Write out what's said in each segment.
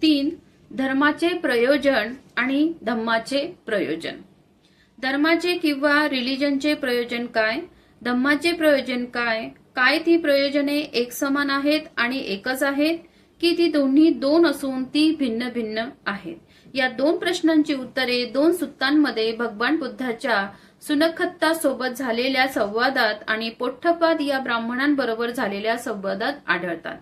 3. धर्माचे प्रयोजन आणि धम्माचे प्रयोजन. धर्माचे किंवा रिलिजनचे प्रयोजन काय, धम्माचे प्रयोजन काय, काय ती प्रयोजने एक समान आहेत आणि एकच आहेत की ती दोन्ही दोन असून ती भिन्न भिन्न आहेत. या दोन प्रश्नांची उत्तरे 2 सुत्तांमध्ये भगवान बुद्धाच्या सुनखत्ता सोबत झालेल्या संवादात आणि पोट्टपाद या ब्राह्मणांबरोबर झालेल्या संवादात आढळतात.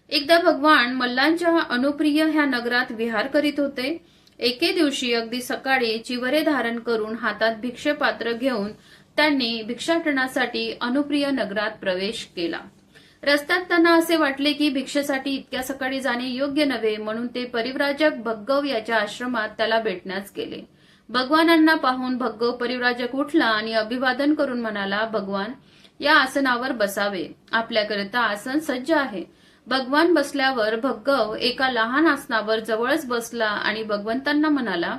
एकदा भगवान मल्लांच्या अनुप्रिय ह्या नगरात विहार करीत होते. एके दिवशी अगदी सकाळी चिवरे धारण करून हातात भिक्षेपात्र घेऊन त्यांनी भिक्षाटनासाठी अनुप्रिय नगरात प्रवेश केला. रस्त्यात त्यांना असे वाटले की भिक्षेसाठी इतक्या सकाळी जाणे योग्य नव्हे, म्हणून ते परिव्राजक भग्गव याच्या आश्रमात त्याला भेटण्यास गेले. भगवानांना पाहून भग्गव परिव्राजक उठला आणि अभिवादन करून म्हणाला, भगवान, या आसनावर बसावे, आपल्याकरिता आसन सज्ज आहे. भगवान बसल्यावर भग्गव एका लहान आसनावर जवळच बसला आणि भगवंतांना म्हणाला,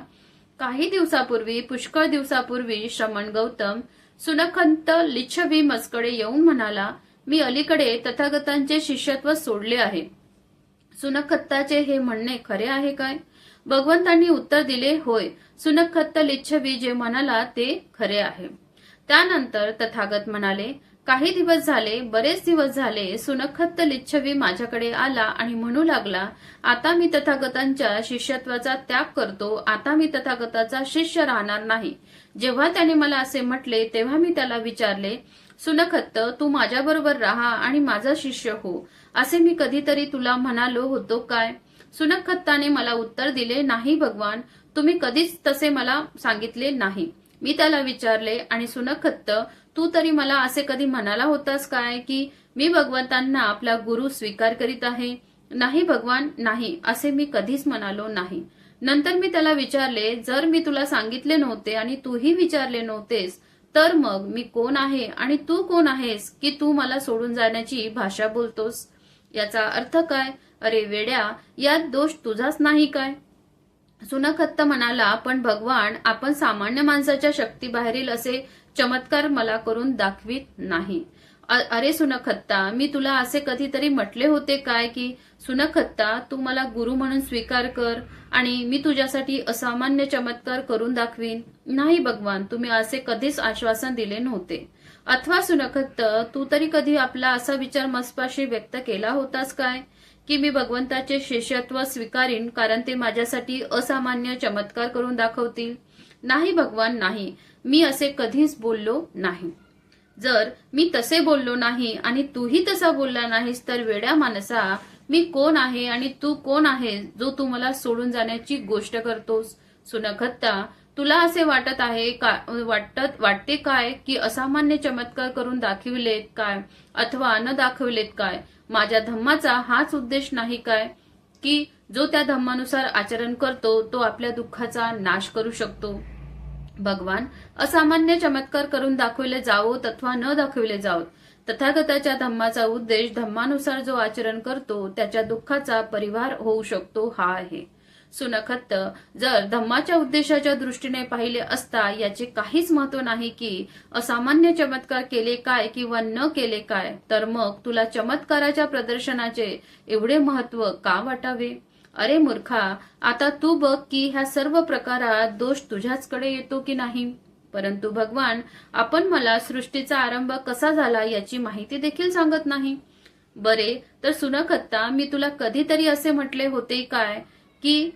काही दिवसापूर्वी, पुष्कळ दिवसापूर्वी श्रमण गौतम सुनखंत लिच्छवी मजकडे येऊन म्हणाला, मी अलीकडे तथागतांचे शिष्यत्व सोडले आहे. सुनखत्ताचे हे म्हणणे खरे आहे काय? भगवंतांनी उत्तर दिले, होय, सुनखत्त लिच्छवी जे म्हणाला ते खरे आहे. त्यानंतर तथागत म्हणाले, काही दिवस झाले, बरेच दिवस झाले, सुनखत्त लिच्छवी माझ्याकडे आला आणि म्हणू लागला, आता मी तथागतांच्या शिष्यत्वाचा त्याग करतो, आता मी तथागताचा शिष्य राहणार नाही. जेव्हा त्याने मला असे म्हटले तेव्हा मी त्याला विचारले, सुनखत्त, तू माझ्याबरोबर राहा आणि माझा शिष्य हो, असे मी कधीतरी तुला म्हणालो होतो काय? सुनखत्ताने मला उत्तर दिले, नाही भगवान, तुम्ही कधीच तसे मला सांगितले नाही. मी त्याला विचारले, आणि सुनखत्त, तू तरी मला असे कधी म्हणाला होतास काय की मी भगवंतांना आपला गुरु स्वीकार करीत आहे? नाही भगवान, नाही, असे मी कधीच म्हणालो नाही. नंतर मी त्याला विचारले, जर मी तुला सांगितले नव्हते आणि तूही विचारले नव्हतेस तर मग मी कोण आहे आणि तू कोण आहेस की तू मला सोडून जाण्याची भाषा बोलतोस? याचा अर्थ काय? अरे वेड्या, यात दोष तुझाच नाही काय? सुनखत्त म्हणाला, पण भगवान, आपण सामान्य माणसाच्या शक्तीबाहेरील असे चमत्कार मला करून दाखवित नाही. अरे सुनखत्ता, मी तुला असे कधीतरी म्हटले होते काय की सुनखत्ता, तू मला गुरु म्हणून स्वीकार कर आणि मी तुझ्यासाठी असामान्य चमत्कार करून दाखवीन? नाही भगवान, तुम्ही असे कधीच आश्वासन दिले नव्हते. अथवा सुनखत्त, तू तरी कधी आपला असा विचार मस्पाशी व्यक्त केला होतास काय की मी भगवंताचे शिष्यत्व स्वीकारीन कारण ते माझ्यासाठी असामान्य चमत्कार करून दाखवतील? नाही भगवान, नाही, मी असे कधीच बोललो नाही. जर मी तसे बोललो नाही आणि तूही तसा बोलला नाहीस तर वेड्या माणसा, मी कोण आहे आणि तू कोण आहे जो तू मला सोडून जाण्याची गोष्ट करतोस? सुनखत्ता, तुला असे वाटत आहे वाटते काय की असामान्य चमत्कार करून दाखविलेत काय अथवा न दाखविलेत काय? माझ्या धम्माचा हाच उद्देश नाही काय की जो त्या धम्मानुसार आचरण करतो तो आपल्या दुःखाचा नाश करू शकतो? भगवान, असामान्य चमत्कार करून दाखविले जावोत अथवा न दाखविले जावोत, तथागताच्या धम्माचा उद्देश धम्मानुसार जो आचरण करतो त्याच्या दुःखाचा परिहार होऊ शकतो हा आहे. सुनखत्त, जर धम्माच्या उद्देशाच्या दृष्टीने पाहिले असता याचे काहीच महत्व नाही की असामान्य चमत्कार केले काय किंवा न केले काय, तर मग तुला चमत्काराच्या प्रदर्शनाचे एवढे महत्व का वाटावे? अरे मूर्खा, आता तू बघ की ह्या सर्व प्रकारात दोष तुझ्याचकडे येतो की नाही. परंतु भगवान, आपण मला सृष्टीचा आरंभ कसा झाला याची माहिती देखील सांगत नाही. बरे, तर सुनखत्ता, मी तुला कधीतरी असे म्हटले होते काय की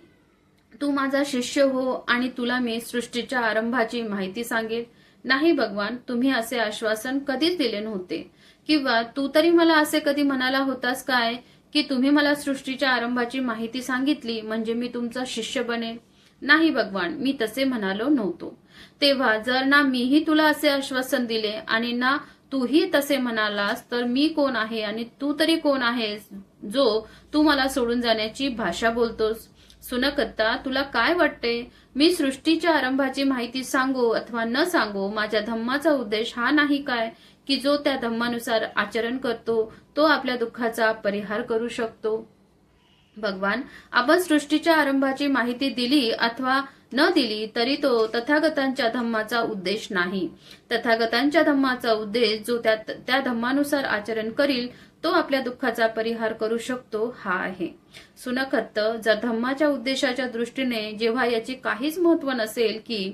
तू माझा शिष्य हो आणि तुला मी सृष्टीच्या आरंभाची माहिती सांगेल? नाही भगवान, तुम्ही असे आश्वासन कधीच दिले नव्हते. किंवा तू तरी मला असे कधी म्हणाला होतास काय की तुम्ही मला सृष्टीच्या आरंभाची माहिती सांगितली म्हणजे मी तुमचा शिष्य बनेल? नाही भगवान, मी तसे म्हणालो नव्हतो. तेव्हा जर ना मीही तुला असे आश्वासन दिले आणि ना तूही तसे म्हणालास तर मी कोण आहे आणि तू तरी कोण आहेस जो तू मला सोडून जाण्याची भाषा बोलतोस? सुनखत्ता, तुला काय वाटते? मी सृष्टीच्या आरंभाची माहिती सांगो अथवा न सांगो, माझ्या धम्माचा उद्देश हा नाही काय की जो त्या धम्मानुसार आचरण करतो तो आपल्या दुःखाचा परिहार करू शकतो? भगवान, आपण सृष्टीच्या आरंभाची माहिती दिली अथवा न दिली तरी तो तथागतांच्या धम्माचा उद्देश नाही. तथागतांच्या धम्माचा उद्देश जो त्या धम्मानुसार आचरण करील तो आपल्या दुःखाचा परिहार करू शकतो हा आहे. सुनखत्त, जर धम्माच्या उद्देशाच्या दृष्टीने जेव्हा याची काहीच महत्व नसेल की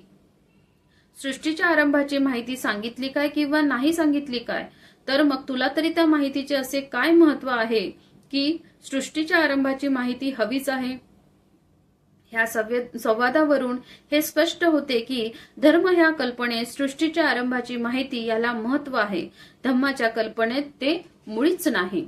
सृष्टीच्या आरंभाची माहिती सांगितली काय किंवा नाही सांगितली काय, तर मग तुला तरी त्या माहितीचे असे काय महत्व आहे की सृष्टीच्या आरंभाची माहिती हवीच आहे. ह्या संवादावरून हे स्पष्ट होते की धर्म ह्या कल्पनेत सृष्टीच्या आरंभाची माहिती याला महत्व आहे, धम्माच्या कल्पनेत ते मुळीच नाही.